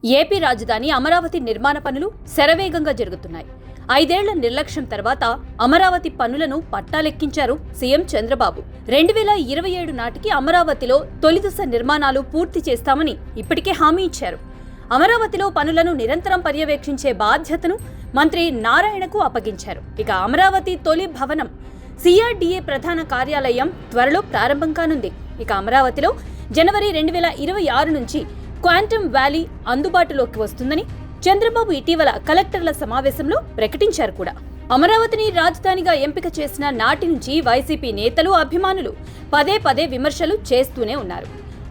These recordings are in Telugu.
ఏపీ రాజధాని అమరావతి నిర్మాణ పనులు శరవేగంగా జరుగుతున్నాయి. 5 ఏళ్ల నిర్లక్ష్యం తర్వాత అమరావతి పనులను పట్టాలెక్కించారు సీఎం చంద్రబాబు. 2027 నాటికి అమరావతిలో తొలిదశ నిర్మాణాలు పూర్తి చేస్తామని ఇప్పటికే హామీ ఇచ్చారు. అమరావతిలో పనులను నిరంతరం పర్యవేక్షించే బాధ్యతను మంత్రి నారాయణకు అప్పగించారు. ఇక అమరావతి తొలి భవనం CRDA ప్రధాన కార్యాలయం త్వరలో ప్రారంభం కానుంది. ఇక అమరావతిలో జనవరి 2026 నుంచి క్వాంటమ్ వ్యాలీ అందుబాటులోకి వస్తుందని చంద్రబాబు ఇటీవల కలెక్టర్ల సమావేశంలో ప్రకటించారు కూడా. అమరావతిని రాజధానిగా ఎంపిక చేసిన నాటి నుంచి వైసీపీ నేతలు, అభిమానులు పదే పదే విమర్శలు చేస్తూనే ఉన్నారు.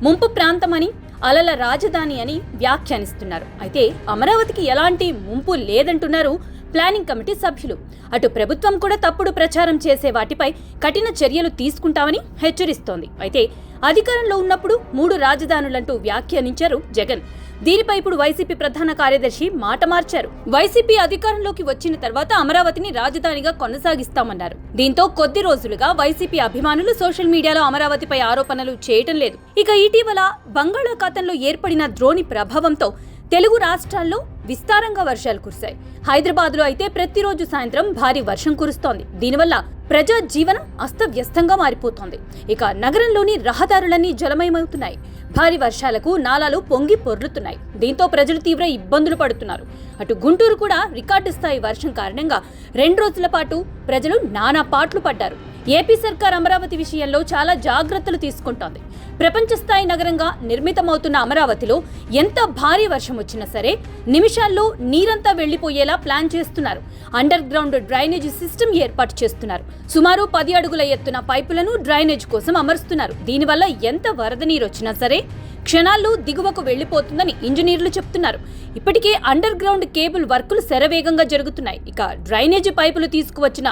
ముంపు ప్రాంతమని, అలల రాజధాని అని వ్యాఖ్యానిస్తున్నారు. అయితే అమరావతికి ఎలాంటి ముంపు లేదంటున్నారు ప్లానింగ్ కమిటీ సభ్యులు. అటు ప్రభుత్వం కూడా తప్పుడు ప్రచారం చేసే వాటిపై కఠిన చర్యలు తీసుకుంటామని హెచ్చరిస్తోంది. అయితే అధికారంలో ఉన్నప్పుడు 3 రాజధానులంటూ వ్యాఖ్యానించారు జగన్. దీనిపై ఇప్పుడు వైసీపీ ప్రధాన కార్యదర్శి మాట మార్చారు. వైసీపీ అధికారంలోకి వచ్చిన తర్వాత అమరావతిని రాజధానిగా కొనసాగిస్తామన్నారు. దీంతో కొద్ది రోజులుగా వైసీపీ అభిమానులు సోషల్ మీడియాలో అమరావతిపై ఆరోపణలు చేయటం లేదు. ఇక ఇటీవల బంగాళాఖాతంలో ఏర్పడిన ద్రోణి ప్రభావంతో తెలుగు రాష్ట్రాల్లో విస్తారంగా వర్షాలు కురిశాయి. హైదరాబాద్లో అయితే ప్రతిరోజు సాయంత్రం భారీ వర్షం కురుస్తోంది. దీనివల్ల ప్రజా జీవనం అస్తవ్యస్తంగా మారిపోతోంది. ఇక నగరంలోని రహదారులన్నీ జలమయమవుతున్నాయి. భారీ వర్షాలకు నాలాలు పొంగి పొర్లుతున్నాయి. దీంతో ప్రజలు తీవ్ర ఇబ్బందులు పడుతున్నారు. అటు గుంటూరు కూడా రికార్డు స్థాయి వర్షం కారణంగా 2 రోజుల పాటు ప్రజలు నానా పాట్లు పడ్డారు. ఏపీ సర్కార్ అమరావతి విషయంలో చాలా జాగ్రత్తలు తీసుకుంటోంది. ప్రపంచ స్థాయి నగరంగా నిర్మితమవుతున్న అమరావతిలో ఎంత భారీ వర్షం వచ్చినా సరే నిమిషాల్లో నీరంతా వెళ్లిపోయేలా ప్లాన్ చేస్తున్నారు. అండర్ గ్రౌండ్ డ్రైనేజ్ సిస్టమ్ ఏర్పాటు చేస్తున్నారు. సుమారు 10 అడుగుల ఎత్తున పైపులను డ్రైనేజ్ కోసం అమరుస్తున్నారు. దీనివల్ల ఎంత వరద నీరు వచ్చినా సరే క్షణాల్లో దిగువకు వెళ్లిపోతుందని ఇంజనీర్లు చెప్తున్నారు. ఇప్పటికే అండర్ గ్రౌండ్ కేబుల్ వర్కులు శరవేగంగా జరుగుతున్నాయి. ఇక డ్రైనేజీ పైపులు తీసుకువచ్చిన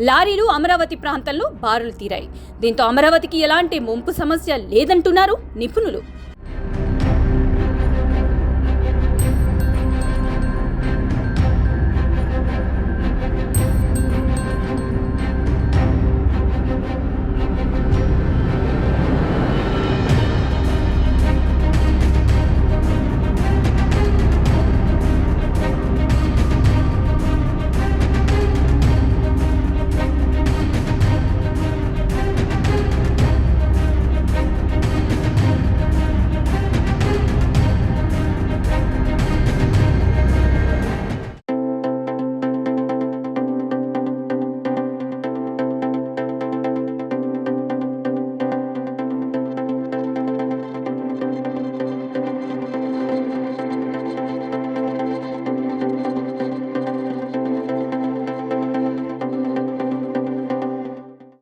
లారీలు అమరావతి ప్రాంతంలో బారులు తీరాయి. దీంతో అమరావతికి ఎలాంటి ముంపు సమస్య లేదంటున్నారు నిపుణులు.